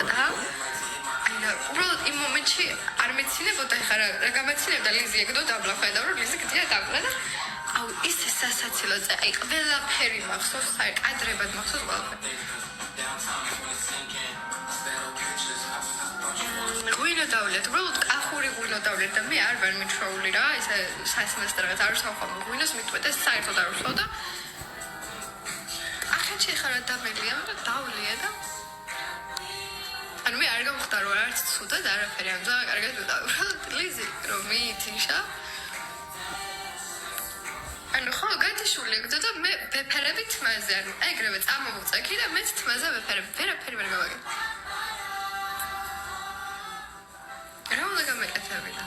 და უბრალოდ იმ მომენტში არ მეცინებოდა ხა რა გამეცინებდა ლიზი ეგდო დაბლა ხედავ რომ ლიზი გდია დაბლა და აუ ის სასაცილო აი ყველაფერი მახსოვს აი კადრებად მახსოვს ყველაფერი ღვინო დავლიათ უბრალოდ კახური ღვინო დავლიათ და მე არ ვარ მიჩვეული რა ისე სასმესტრად არ ვსახავ ღვინოს მიტყვეტეს საერთოდ არ ვსვავ და ახლა ხარ ადამიანია და დავლია და ანუ მე არ გამختار ვარ არც ცუდად არაფერი ამ ძალიან კარგად ვიტყვი ლიზი რომ მიითიშა ანუ ხო გათიშული ეგ და მე ვეფერებით თმაზე ანუ ეგრევე წამოვუწექი და მეც თმაზე ვეფერებ ვერაფერი ვერ გავაკეთე რა უნდა გამეკეთებინა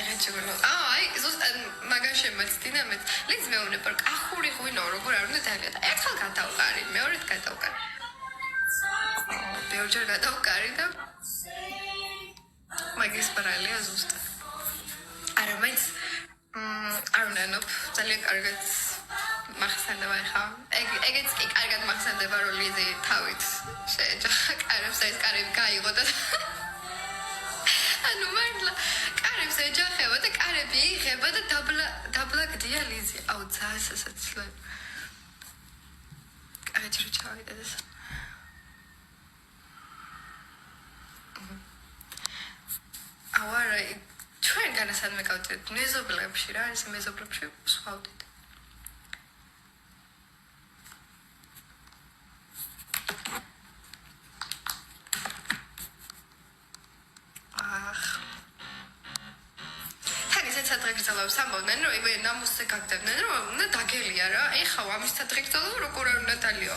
ეგ ჩიგულო აი ზუსტად მაგაში მეცდინა მე ლიზ მეუბნება რომ კახური ღვინო როგორ არ უნდა დაგია და ერთხელ გადავყარი მეორედ გადავყარი ბევრჯერ გადავყარი და მაგის ბრალია ზუსტად არა მეც არ ვნანობ ძალიან კარგად მახსენდება ხა ეგეც კი კარგად მახსენდება რომ ლიზი თავით შეეჯახა კარებს ეს კარები გაიღო და ანუ მართლა კარებს ეჯახება და კარები იღება და დაბლა გდია ლიზი აუ ძალიან სასაცილო კაიჭრი ჩავიდა და ავარა ჩვენ განასად მეკავდით მეზობლებში რა ეს მეზობლებში ვსვავდით გრძელავს ამბობდნენ რომ იგივე ნამუსზე გაგდებდნენ რომ უნდა დაგელია რა ეხა ამის სადღეგრძელო როგორ არ უნდა დალიო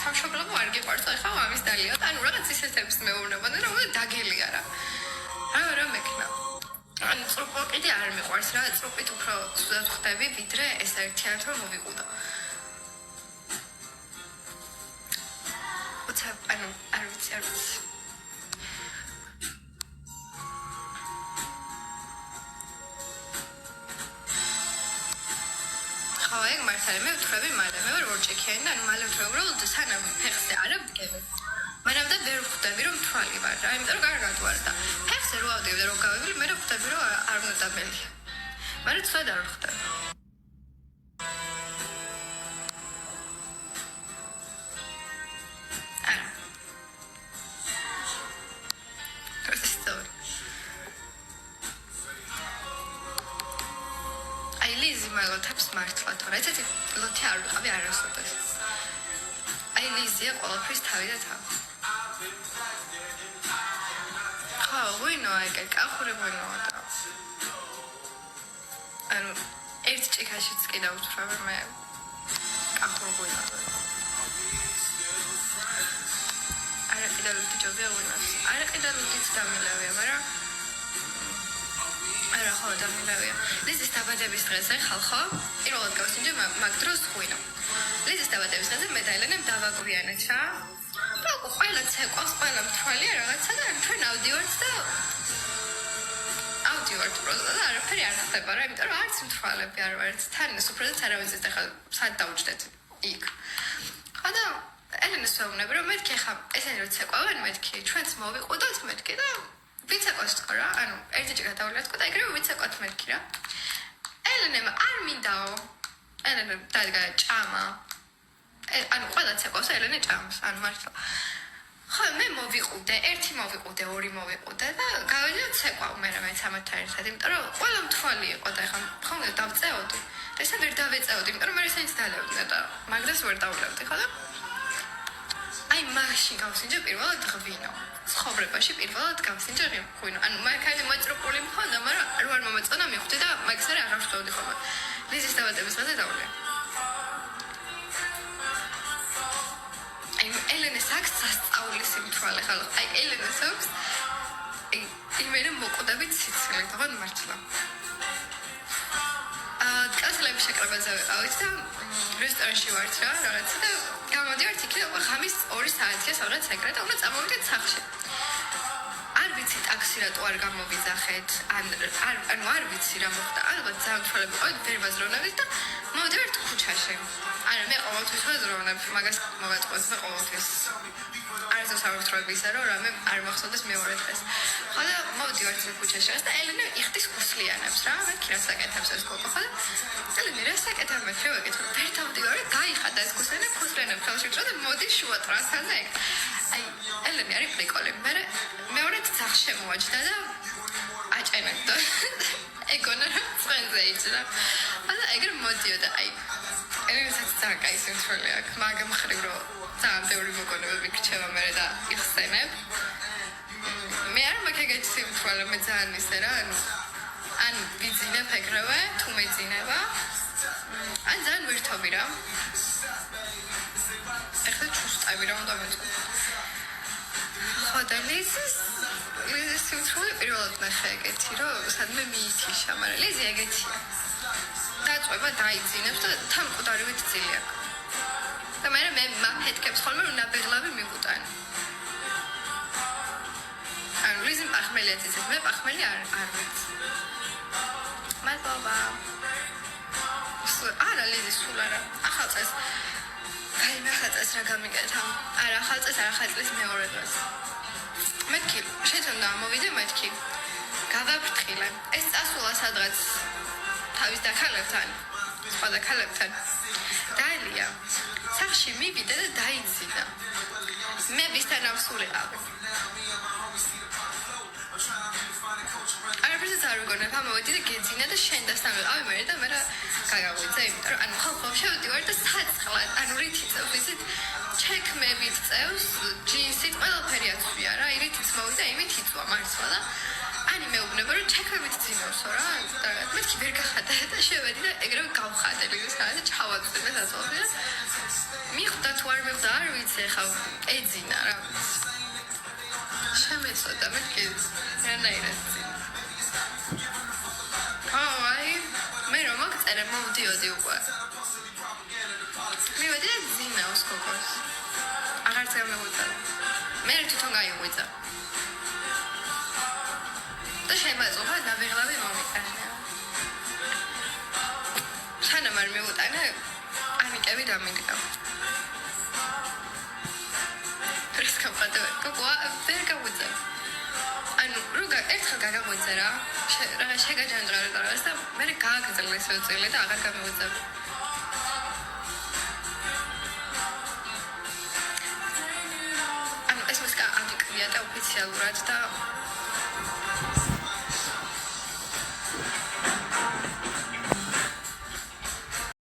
სამშობლო არ გიყვარს ეხა ამის დალიო ანუ რაღაც ისეთებს მეუბნებოდნენ რომ უნდა დაგელია რა რა მექნა ანუ წრუპო კიდე არ მიყვარს რა წრუპით უფრო სულად ხდები ვიდრე ეს ერთიანად რომ მოვიყუდო ანუ არ ვიცი ეგ მართალია მე ვთქვი მალე მე ვარ ორჭიქიანი და ანუ მალე ვთქვი უბრალოდ სანამ ფეხზე არ ვდგები მანამდე ვერ ვხვდები რომ თვალი ვარ რა იმიტომ რომ კარგად ვარ და ფეხზე რო ავდივ და რო გავივლი მე ვხვდები რომ არ უნდა დამელია მაგრამ ცუდად არ ვხვდები მართლა თორე ესეთი ლოთი არ ვიყავი არასოდეს აი ლიზია ყველაფრის თავი და თავი ხო ღვინო აი კახური ღვინოა და ანუ ერთ ჭიქაშიც კი დავთვრა მე კახური ღვინო არა კიდევ ჯობია ღვინოს არა კიდევ დამილავია მაგრამ არა ხო დამილავია ლიზის დაბადების დღეზე ხალხო პირველად გავსინჯე მაგ დროს ღვინო ლიზის დაბადების დღეზე მე და ელენემ დავაგვიანეთ რა და ყველა ცეკვავს ყველა მთვალია რაღაცა და ჩვენ ავდივართ პროზა და არაფერი არ ხდება რა იმიტომ რომ არც მთვალები არ ვართ თან სუფრადაც არ ავიზეთ ახლა სად დავუჯდეთ იქ ხო და ელენეს ვეუბნები რომ მეთქი ხა ესენი რო ცეკვავენ მეთქი ჩვენც მოვიყუდოთ მეთქი და ვიცეკვას თქო რა ანუ ერთი ჭიქა დავულიათ თქო და ეგრევე ვიცეკვათ მეთქი რა ელენემ არ მინდაო ელენემ დადგა ჭამა ანუ ყველა ცეკვავს ელენე ჭამს ანუ მართლა ხო მე მოვიყუდე ერთი მოვიყუდე ორი მოვიყუდე და გავიდა ცეკვავ მე მეც ამათთან ერთად იმიტომ რომ ყველა მთვალი იყო და ეხლა ხოლმე დავწეოდი და ესე ვერ დავეწეოდი იმიტომ რომ მე ესენიც დალევდნენ და მაგდას ვერ დავლებდი ხო და აი მაშინ გავსინჯე პირველად ღვინო ცხოვრებაში პირველად გავსინჯე ღვინო ანუ მაგალითად მოწროპული მქონდა მაგრამ არ ვარ მომეწონა მივხვდი და მაგას არ აღშთოვდი ხოლმე ლიზის დაბადების დღეზე დავვლე აი ელენეს აქვს სასწაულის იმთვალე ხალხ აი ელენეს აქვს იმერე მოყოდებით სიცილე თქო მართლა კაცლები შეკრებაზე ვიყავით და რესტორანში ვართ რა რაღაცა და გამოდივართ იქ და ხამის 2 საათია სადღაც ეგრე და უნდა წამოვიდეთ სახლში არ ვიცი ტაქსი რატო არ გამოვიძახეთ ანუ არ ვიცი რა მოხდა ალბათ ძალიან მშველები ყავით ვერ ვაზროვნებდით და მოვიდივართ ქუჩაში არა მე ყოველთვის ვაზროვნებ მაგას მოვატყუეთ მე ყოველთვის არასდროს ვსაუბრობთ რა გისა რომ რამე არ მახსოვდეს მეორე დღეს. ხოდა მოვდივართ ქუჩაში და ელენე იხდის გუსლიანებს რა, მეთქი რა საკეთებს ეს გოგო. ხოდა ელენე რა საკეთებ მე შევეკითხე, ვერ დავდივარ, გაიხადა ეს გუსლიანე, ქუსლიანებს ხელში წოდა მოდი შუა ტრასთან და აი ელენე არის პრიკოლი. მეორე ძახ შემოაჯდა და აჭენდა. ეგონა ფრენზე იჭრა. და ეგრე მოდიოდა აი ელენესაც ძალიან კაი სიმთვრალე აქვს, მაგრამ ხრივ რომ ძალიან ბევრი მოგონებები გრჩება მე და იხსენებ. მე არ მაქვს ეგეთი სიმთვრალე, მე ძალიან ისე რა, ან ვიძინებ ეგრევე, თუ მეძინება, ან ძალიან ვირთობი რა. ეხლა ჩუსტები რა უნდა მეწყო. ხოდა ლიზის სიმთვრალე პირველად ნახე ეგეთი, რომ სადმე მიითიშა, მაგრამ ლიზი ეგეთია. დაწყვება დაიძინებს და თან მკვდარივით ძილი აქვს. და მე მაფეთქებს ხოლმე რომ ნაბეღლავი მიგუტანი. ანუ ლიზი პახმელია ცეცეთ, მე პახმელი არ ვიცი. მადლობა. არა ლიზი სულ არა. ახალწეს. აი მე ახალწეს რა გამიგეთა. არა ახალწეს არ ახალწეს მეორე დღეს. მეთქი შეცონდა ამოვიდე მეთქი. გავაფრთხილე. ეს წასულა სადღაც თავის დაქალებთან, სხვა დაქალებთან. დაელია. სახში მივიდა და დაიძინა. მე ვისთან ავსულიყავ. არაფერს არ ვიგონებ, ამოვედი და გეძინა და შენ დასთან ვიყავი მე და მე გაგაღვიძე, იმიტომ რომ ანუ ხო შევდივარ და საწყლად, ანუ რითი წევს ისეთ ჩექმებით წევს, ჯინსით ყველაფერი აცვია რა, რითიც მოვიდა, იმით იწვა მარცვა და ani მეუბნება რომ ჩექმებით ძინავსო რა, და მეთქი ვერ გახადა და შევედი და ეგრევე გავხადე ლიზის და ჩავაწვდე დასწავლე და მიხვდა თუ არ მიხვდა არ ვიცი ხა ეძინა რა. შემეწოდა მეთქი რანაირად აი მე რომ მოგწერე მოვდიოდი უკვე მივედი და ძინავს გოგოს აღარც გამეღვიძა მე თვითონ გაიღვიძა და შემაწუხა ნაბეღლავი მომიტანა სანამ არ მივუტანა პანიკები დამიგდა ეს კაპატა გოგო ვერ გაღვიძა ანუ როგა ერთხელ გაგაღვიძა რა შეგაჯანდრა რაღაც და მე გააგრძელე ეს წელი და აღარ გამოვიძა ანუ ეს მუსიკა ამიკრია და ოფიციალურად და